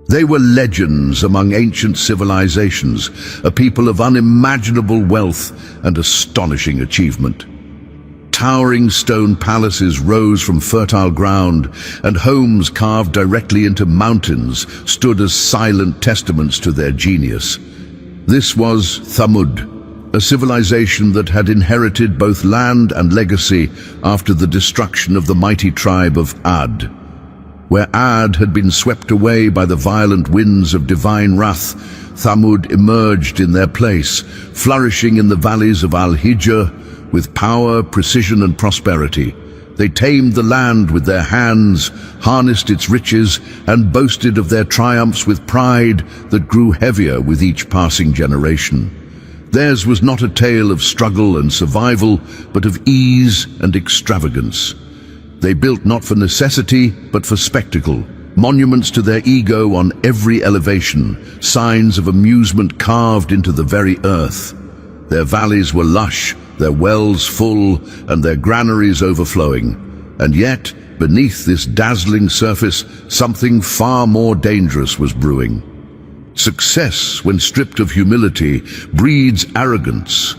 They were legends among ancient civilizations, a people of unimaginable wealth and astonishing achievement. Towering stone palaces rose from fertile ground, and homes carved directly into mountains stood as silent testaments to their genius. This was Thamud, a civilization that had inherited both land and legacy after the destruction of the mighty tribe of Ad. Where Ad had been swept away by the violent winds of divine wrath, Thamud emerged in their place, flourishing in the valleys of Al-Hijr with power, precision and prosperity. They tamed the land with their hands, harnessed its riches, and boasted of their triumphs with pride that grew heavier with each passing generation. Theirs was not a tale of struggle and survival, but of ease and extravagance. They built not for necessity, but for spectacle, monuments to their ego on every elevation, signs of amusement carved into the very earth. Their valleys were lush, their wells full, and their granaries overflowing. And yet, beneath this dazzling surface, something far more dangerous was brewing. Success, when stripped of humility, breeds arrogance.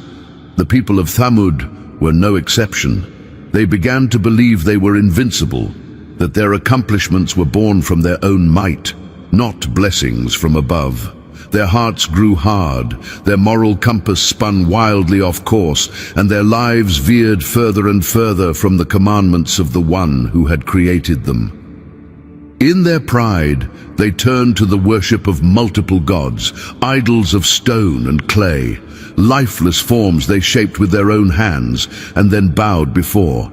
The people of Thamud were no exception. They began to believe they were invincible, that their accomplishments were born from their own might, not blessings from above. Their hearts grew hard, their moral compass spun wildly off course, and their lives veered further and further from the commandments of the One who had created them. In their pride, they turned to the worship of multiple gods, idols of stone and clay, lifeless forms they shaped with their own hands and then bowed before.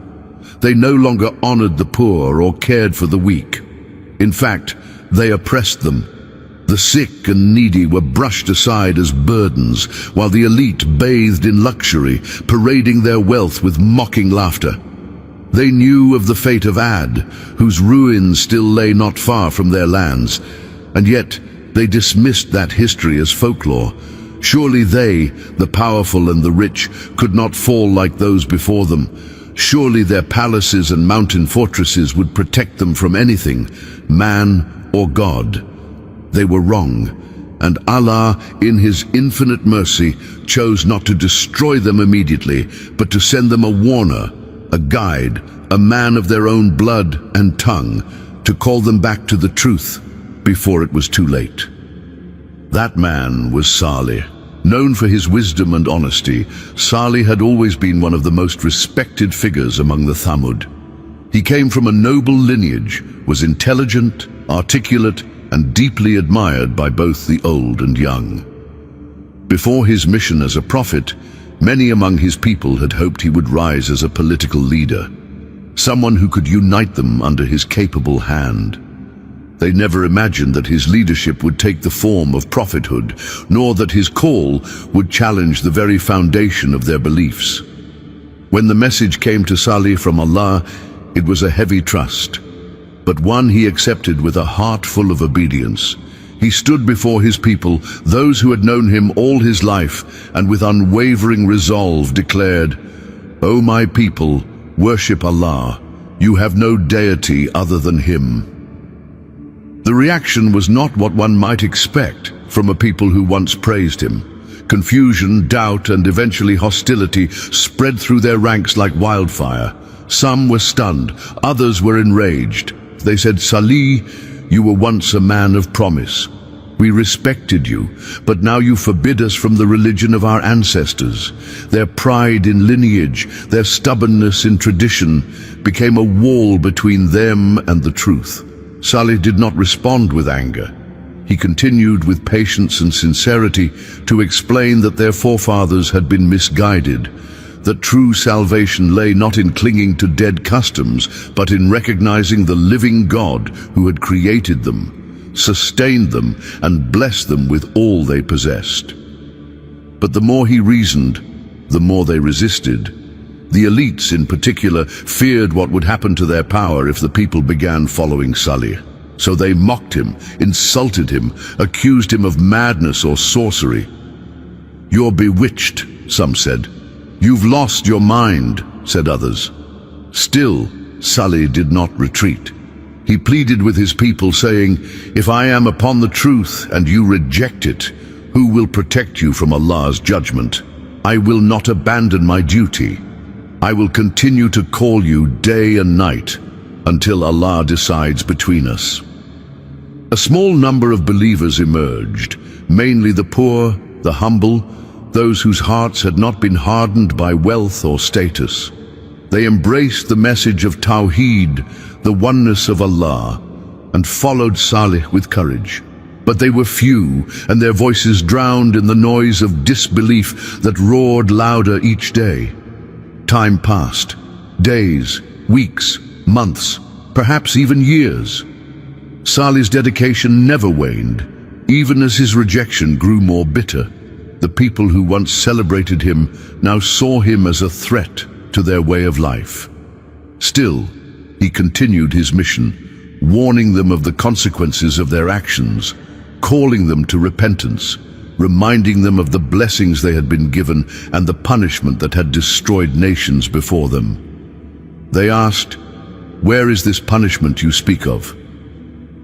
They no longer honored the poor or cared for the weak. In fact, they oppressed them. The sick and needy were brushed aside as burdens, while the elite bathed in luxury, parading their wealth with mocking laughter. They knew of the fate of Ad, whose ruins still lay not far from their lands, and yet they dismissed that history as folklore. Surely they, the powerful and the rich, could not fall like those before them. Surely their palaces and mountain fortresses would protect them from anything, man or God. They were wrong, and Allah, in His infinite mercy, chose not to destroy them immediately, but to send them a warner, a guide, a man of their own blood and tongue, to call them back to the truth before it was too late. That man was Salih. Known for his wisdom and honesty, Salih had always been one of the most respected figures among the Thamud. He came from a noble lineage, was intelligent, articulate, and deeply admired by both the old and young. Before his mission as a prophet, many among his people had hoped he would rise as a political leader, someone who could unite them under his capable hand. They never imagined that his leadership would take the form of prophethood, nor that his call would challenge the very foundation of their beliefs. When the message came to Salih from Allah, it was a heavy trust, but one he accepted with a heart full of obedience. He stood before his people, those who had known him all his life, and with unwavering resolve declared, "O my people, worship Allah. You have no deity other than Him." The reaction was not what one might expect from a people who once praised him. Confusion, doubt, and eventually hostility spread through their ranks like wildfire. Some were stunned, others were enraged. They said, "Salih, you were once a man of promise. We respected you, but now you forbid us from the religion of our ancestors." Their pride in lineage, their stubbornness in tradition, became a wall between them and the truth. Salih did not respond with anger. He continued with patience and sincerity to explain that their forefathers had been misguided, that true salvation lay not in clinging to dead customs, but in recognizing the living God who had created them, sustained them, and blessed them with all they possessed. But the more he reasoned, the more they resisted. The elites in particular feared what would happen to their power if the people began following Salih. So they mocked him, insulted him, accused him of madness or sorcery. "You're bewitched," some said. "You've lost your mind," said others. Still, Salih did not retreat. He pleaded with his people, saying, "If I am upon the truth and you reject it, who will protect you from Allah's judgment? I will not abandon my duty. I will continue to call you day and night until Allah decides between us." A small number of believers emerged, mainly the poor, the humble, those whose hearts had not been hardened by wealth or status. They embraced the message of Tawheed, the oneness of Allah, and followed Salih with courage. But they were few, and their voices drowned in the noise of disbelief that roared louder each day. Time passed. Days, weeks, months, perhaps even years. Salih's dedication never waned, even as his rejection grew more bitter. The people who once celebrated him now saw him as a threat to their way of life. Still, he continued his mission, warning them of the consequences of their actions, calling them to repentance, reminding them of the blessings they had been given and the punishment that had destroyed nations before them. They asked, "Where is this punishment you speak of?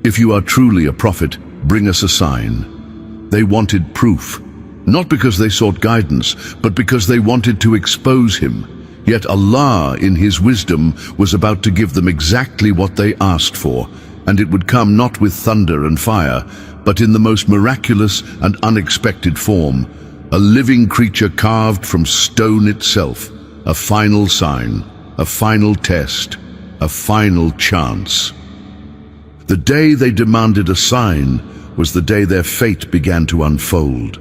If you are truly a prophet, bring us a sign." They wanted proof, not because they sought guidance, but because they wanted to expose him. Yet Allah, in His wisdom, was about to give them exactly what they asked for, and it would come not with thunder and fire, but in the most miraculous and unexpected form, a living creature carved from stone itself, a final sign, a final test, a final chance. The day they demanded a sign was the day their fate began to unfold.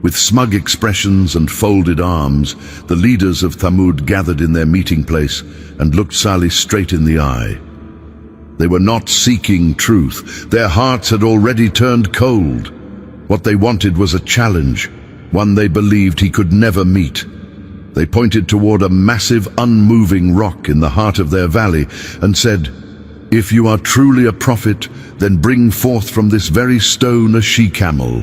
With smug expressions and folded arms, the leaders of Thamud gathered in their meeting place and looked Salih straight in the eye. They were not seeking truth. Their hearts had already turned cold. What they wanted was a challenge, one they believed he could never meet. They pointed toward a massive, unmoving rock in the heart of their valley and said, "If you are truly a prophet, then bring forth from this very stone a she-camel,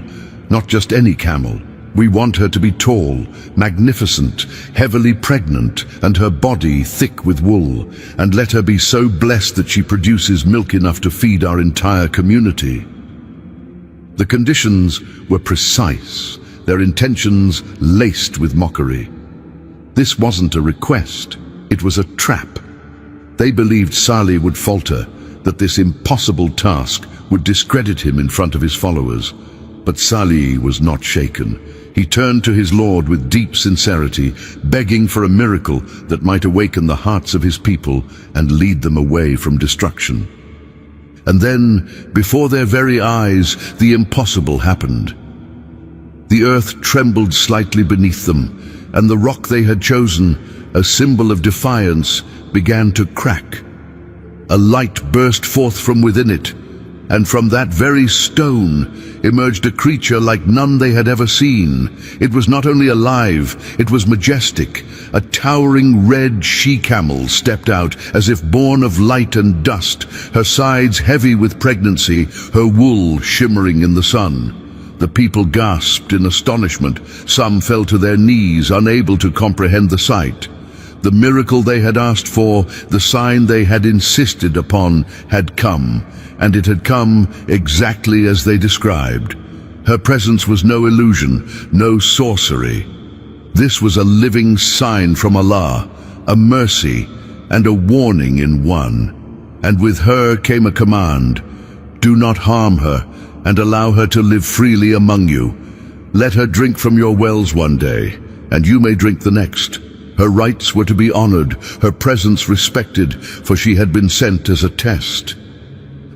not just any camel. We want her to be tall, magnificent, heavily pregnant, and her body thick with wool, and let her be so blessed that she produces milk enough to feed our entire community." The conditions were precise, their intentions laced with mockery. This wasn't a request, it was a trap. They believed Salih would falter, that this impossible task would discredit him in front of his followers. But Salih was not shaken. He turned to his Lord with deep sincerity, begging for a miracle that might awaken the hearts of his people and lead them away from destruction. And then, before their very eyes, the impossible happened. The earth trembled slightly beneath them, and the rock they had chosen, a symbol of defiance, began to crack. A light burst forth from within it, and from that very stone emerged a creature like none they had ever seen. It was not only alive, it was majestic. A towering red she-camel stepped out as if born of light and dust, her sides heavy with pregnancy, her wool shimmering in the sun. The people gasped in astonishment. Some fell to their knees, unable to comprehend the sight. The miracle they had asked for, the sign they had insisted upon, had come, and it had come exactly as they described. Her presence was no illusion, no sorcery. This was a living sign from Allah, a mercy and a warning in one. And with her came a command: do not harm her and allow her to live freely among you. Let her drink from your wells one day, and you may drink the next. Her rights were to be honored, her presence respected, for she had been sent as a test.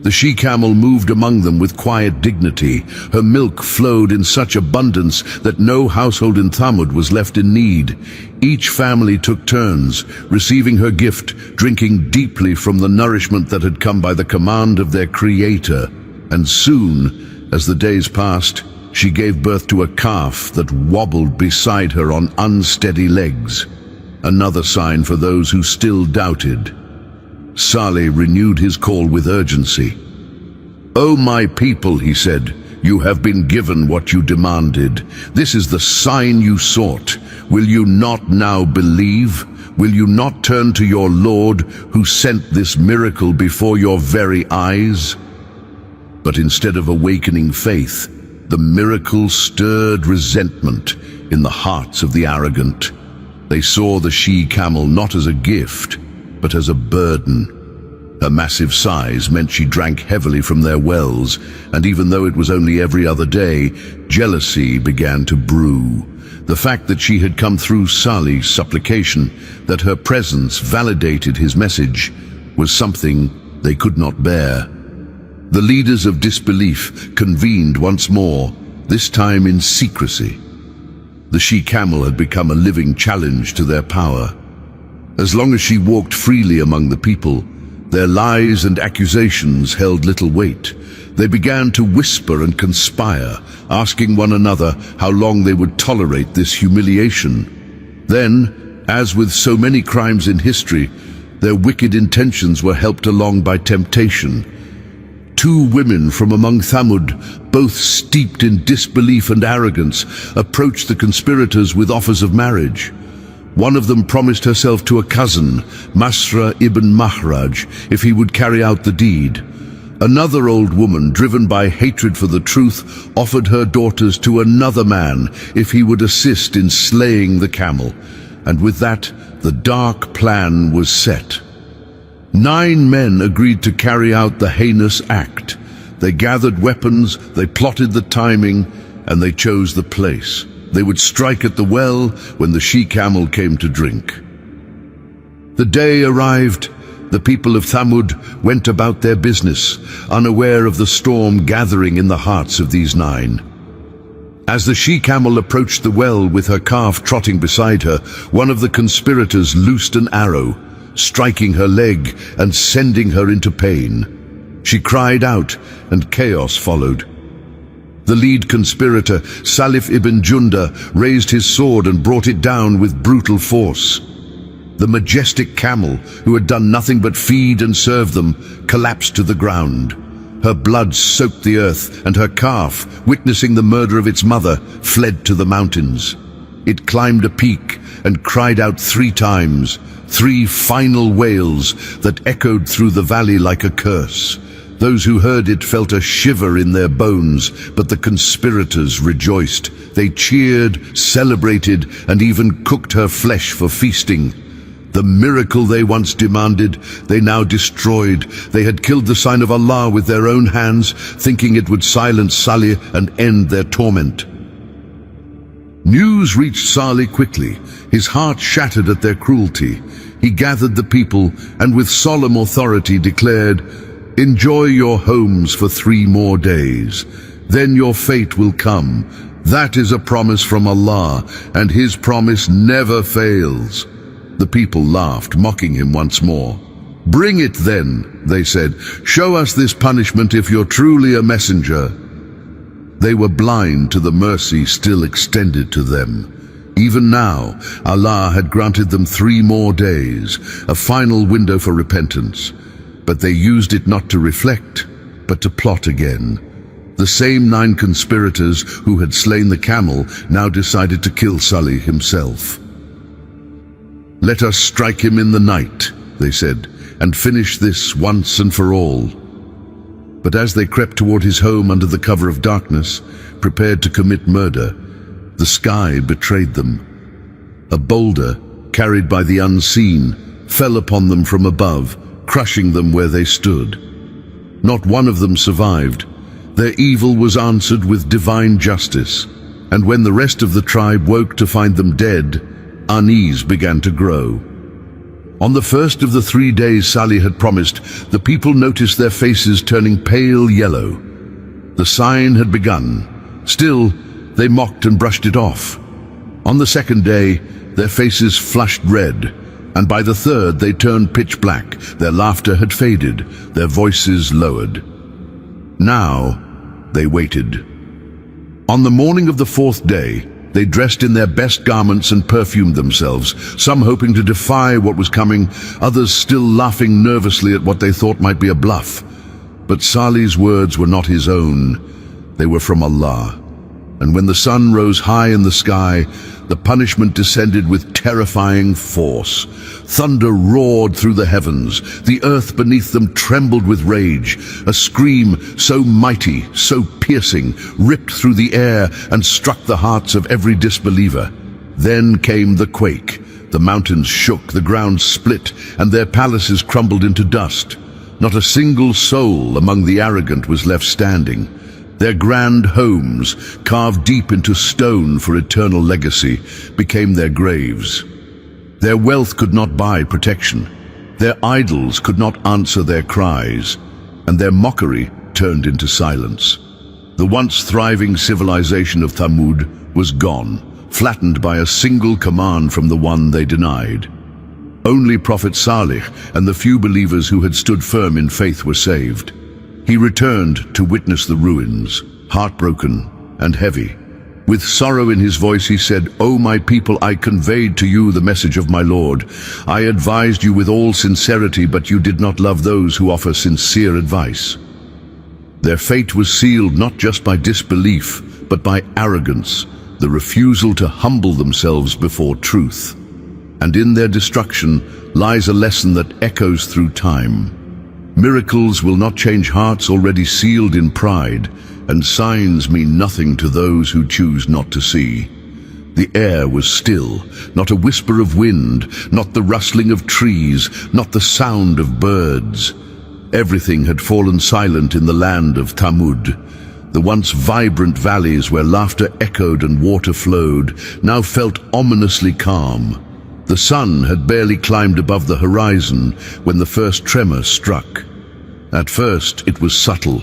The she-camel moved among them with quiet dignity. Her milk flowed in such abundance that no household in Thamud was left in need. Each family took turns, receiving her gift, drinking deeply from the nourishment that had come by the command of their Creator. And soon, as the days passed, she gave birth to a calf that wobbled beside her on unsteady legs. Another sign for those who still doubted. Salih renewed his call with urgency. "O my people," he said, "you have been given what you demanded. This is the sign you sought. Will you not now believe? Will you not turn to your Lord who sent this miracle before your very eyes? But instead of awakening faith, the miracle stirred resentment in the hearts of the arrogant. They saw the she-camel not as a gift, but as a burden. Her massive size meant she drank heavily from their wells, and even though it was only every other day, jealousy began to brew. The fact that she had come through Salih's supplication, that her presence validated his message, was something they could not bear. The leaders of disbelief convened once more, this time in secrecy. The she-camel had become a living challenge to their power. As long as she walked freely among the people, their lies and accusations held little weight. They began to whisper and conspire, asking one another how long they would tolerate this humiliation. Then, as with so many crimes in history, their wicked intentions were helped along by temptation. 2 women from among Thamud, both steeped in disbelief and arrogance, approached the conspirators with offers of marriage. One of them promised herself to a cousin, Masra ibn Mahraj, if he would carry out the deed. Another old woman, driven by hatred for the truth, offered her daughters to another man if he would assist in slaying the camel. And with that, the dark plan was set. 9 men agreed to carry out the heinous act. They gathered weapons, they plotted the timing, and they chose the place. They would strike at the well when the she-camel came to drink. The day arrived. The people of Thamud went about their business, unaware of the storm gathering in the hearts of these 9. As the she-camel approached the well with her calf trotting beside her, one of the conspirators loosed an arrow, striking her leg and sending her into pain. She cried out, and chaos followed. The lead conspirator, Salih ibn Junda, raised his sword and brought it down with brutal force. The majestic camel, who had done nothing but feed and serve them, collapsed to the ground. Her blood soaked the earth, and her calf, witnessing the murder of its mother, fled to the mountains. It climbed a peak and cried out 3 times, 3 final wails that echoed through the valley like a curse. Those who heard it felt a shiver in their bones, but the conspirators rejoiced. They cheered, celebrated, and even cooked her flesh for feasting. The miracle they once demanded, they now destroyed. They had killed the sign of Allah with their own hands, thinking it would silence Salih and end their torment. News reached Salih quickly. His heart shattered at their cruelty. He gathered the people and with solemn authority declared, "Enjoy your homes for 3 more days. Then your fate will come. That is a promise from Allah, and His promise never fails." The people laughed, mocking him once more. "Bring it then," they said. "Show us this punishment if you're truly a messenger." They were blind to the mercy still extended to them. Even now, Allah had granted them 3 more days, a final window for repentance. But they used it not to reflect, but to plot again. The same 9 conspirators who had slain the camel now decided to kill Salih himself. "Let us strike him in the night," they said, "and finish this once and for all." But as they crept toward his home under the cover of darkness, prepared to commit murder, the sky betrayed them. A boulder, carried by the unseen, fell upon them from above, crushing them where they stood. Not one of them survived. Their evil was answered with divine justice, and when the rest of the tribe woke to find them dead, unease began to grow. On the first of the 3 days Salih had promised, the people noticed their faces turning pale yellow. The sign had begun. Still, they mocked and brushed it off. On the 2nd day, their faces flushed red, and by the 3rd they turned pitch black. Their laughter had faded, their voices lowered. Now, they waited. On the morning of the 4th day, they dressed in their best garments and perfumed themselves, some hoping to defy what was coming, others still laughing nervously at what they thought might be a bluff. But Salih's words were not his own. They were from Allah. And when the sun rose high in the sky, the punishment descended with terrifying force. Thunder roared through the heavens. The earth beneath them trembled with rage. A scream so mighty, so piercing, ripped through the air and struck the hearts of every disbeliever. Then came the quake. The mountains shook, the ground split, and their palaces crumbled into dust. Not a single soul among the arrogant was left standing. Their grand homes, carved deep into stone for eternal legacy, became their graves. Their wealth could not buy protection. Their idols could not answer their cries, and their mockery turned into silence. The once thriving civilization of Thamud was gone, flattened by a single command from the one they denied. Only Prophet Salih and the few believers who had stood firm in faith were saved. He returned to witness the ruins, heartbroken and heavy. With sorrow in his voice he said, "O my people, I conveyed to you the message of my Lord. I advised you with all sincerity, but you did not love those who offer sincere advice." Their fate was sealed not just by disbelief, but by arrogance, the refusal to humble themselves before truth. And in their destruction lies a lesson that echoes through time. Miracles will not change hearts already sealed in pride, and signs mean nothing to those who choose not to see. The air was still, not a whisper of wind, not the rustling of trees, not the sound of birds. Everything had fallen silent in the land of Thamud. The once vibrant valleys where laughter echoed and water flowed now felt ominously calm. The sun had barely climbed above the horizon when the first tremor struck. At first it was subtle,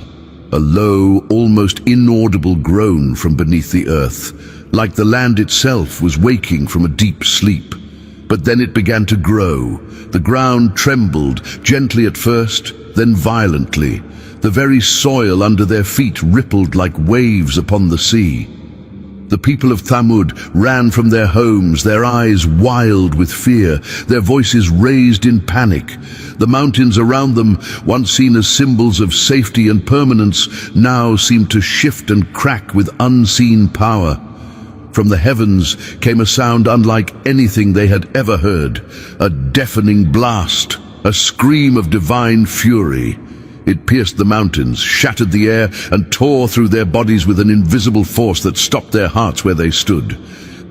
a low, almost inaudible groan from beneath the earth, like the land itself was waking from a deep sleep. But then it began to grow. The ground trembled, gently at first, then violently. The very soil under their feet rippled like waves upon the sea. The people of Thamud ran from their homes, their eyes wild with fear, their voices raised in panic. The mountains around them, once seen as symbols of safety and permanence, now seemed to shift and crack with unseen power. From the heavens came a sound unlike anything they had ever heard, a deafening blast, a scream of divine fury. It pierced the mountains, shattered the air, and tore through their bodies with an invisible force that stopped their hearts where they stood.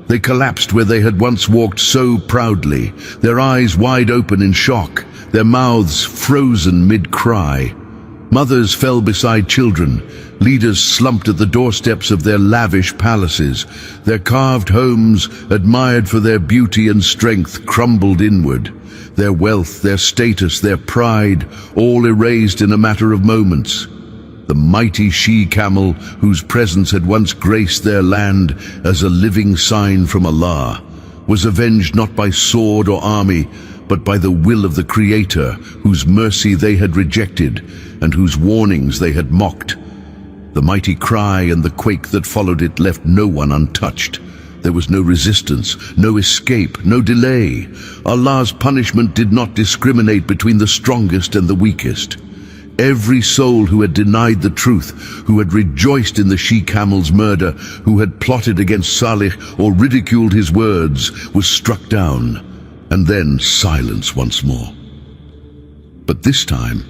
They collapsed where they had once walked so proudly, their eyes wide open in shock, their mouths frozen mid-cry. Mothers fell beside children. Leaders slumped at the doorsteps of their lavish palaces. Their carved homes, admired for their beauty and strength, crumbled inward. Their wealth, their status, their pride, all erased in a matter of moments. The mighty She-Camel, whose presence had once graced their land as a living sign from Allah, was avenged not by sword or army, but by the will of the Creator, whose mercy they had rejected and whose warnings they had mocked. The mighty cry and the quake that followed it left no one untouched. There was no resistance, no escape, no delay. Allah's punishment did not discriminate between the strongest and the weakest. Every soul who had denied the truth, who had rejoiced in the She-Camel's murder, who had plotted against Salih or ridiculed his words, was struck down, and then silence once more. But this time,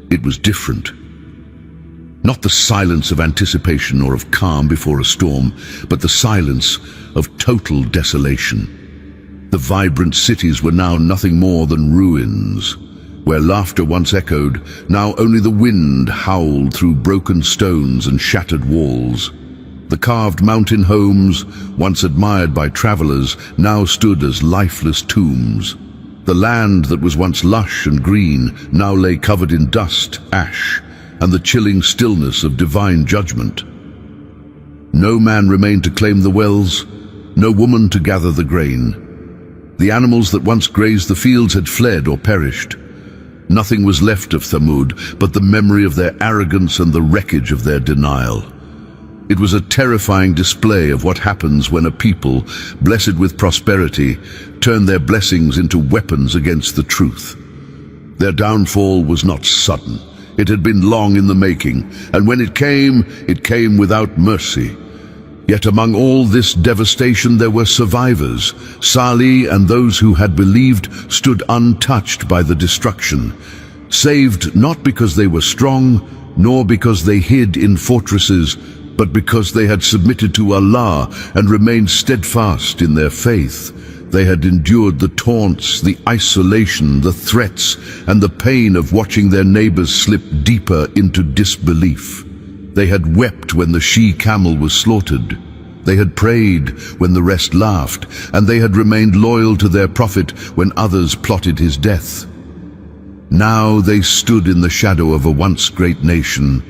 it was different. Not the silence of anticipation or of calm before a storm, but the silence of total desolation. The vibrant cities were now nothing more than ruins. Where laughter once echoed, now only the wind howled through broken stones and shattered walls. The carved mountain homes, once admired by travelers, now stood as lifeless tombs. The land that was once lush and green now lay covered in dust, ash, and the chilling stillness of divine judgment. No man remained to claim the wells, no woman to gather the grain. The animals that once grazed the fields had fled or perished. Nothing was left of Thamud but the memory of their arrogance and the wreckage of their denial. It was a terrifying display of what happens when a people, blessed with prosperity, turn their blessings into weapons against the truth. Their downfall was not sudden. It had been long in the making, and when it came without mercy. Yet among all this devastation there were survivors. Salih and those who had believed stood untouched by the destruction, saved not because they were strong, nor because they hid in fortresses, but because they had submitted to Allah and remained steadfast in their faith. They had endured the taunts, the isolation, the threats, and the pain of watching their neighbors slip deeper into disbelief. They had wept when the She-Camel was slaughtered. They had prayed when the rest laughed, and they had remained loyal to their prophet when others plotted his death. Now they stood in the shadow of a once great nation,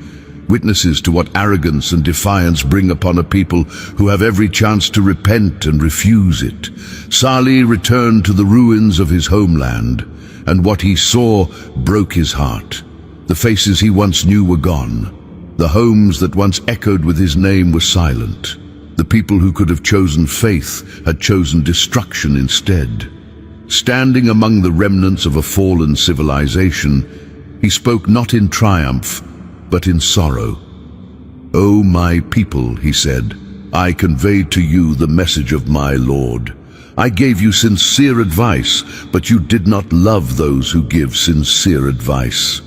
witnesses to what arrogance and defiance bring upon a people who have every chance to repent and refuse it. Salih returned to the ruins of his homeland, and what he saw broke his heart. The faces he once knew were gone. The homes that once echoed with his name were silent. The people who could have chosen faith had chosen destruction instead. Standing among the remnants of a fallen civilization, he spoke not in triumph, but in sorrow. "O my people," he said, "I conveyed to you the message of my Lord. I gave you sincere advice, but you did not love those who give sincere advice."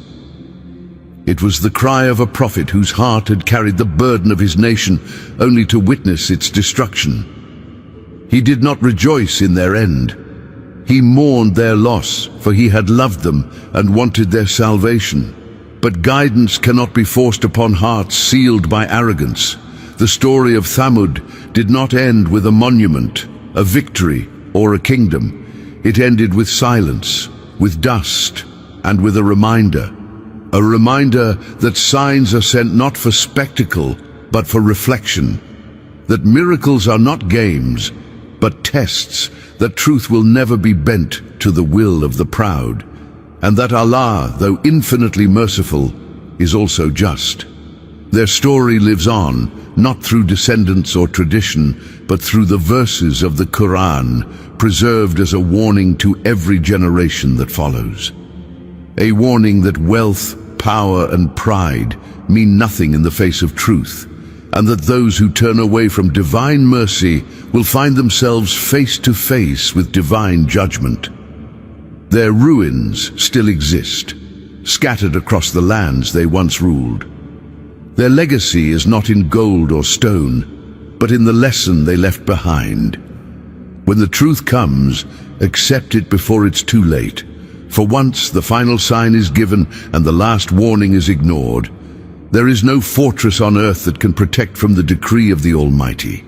It was the cry of a prophet whose heart had carried the burden of his nation, only to witness its destruction. He did not rejoice in their end. He mourned their loss, for he had loved them and wanted their salvation. But guidance cannot be forced upon hearts sealed by arrogance. The story of Thamud did not end with a monument, a victory, or a kingdom. It ended with silence, with dust, and with a reminder. A reminder that signs are sent not for spectacle, but for reflection. That miracles are not games, but tests, that truth will never be bent to the will of the proud, and that Allah, though infinitely merciful, is also just. Their story lives on, not through descendants or tradition, but through the verses of the Qur'an, preserved as a warning to every generation that follows. A warning that wealth, power, and pride mean nothing in the face of truth, and that those who turn away from divine mercy will find themselves face to face with divine judgment. Their ruins still exist, scattered across the lands they once ruled. Their legacy is not in gold or stone, but in the lesson they left behind. When the truth comes, accept it before it's too late. For once the final sign is given and the last warning is ignored, there is no fortress on earth that can protect from the decree of the Almighty.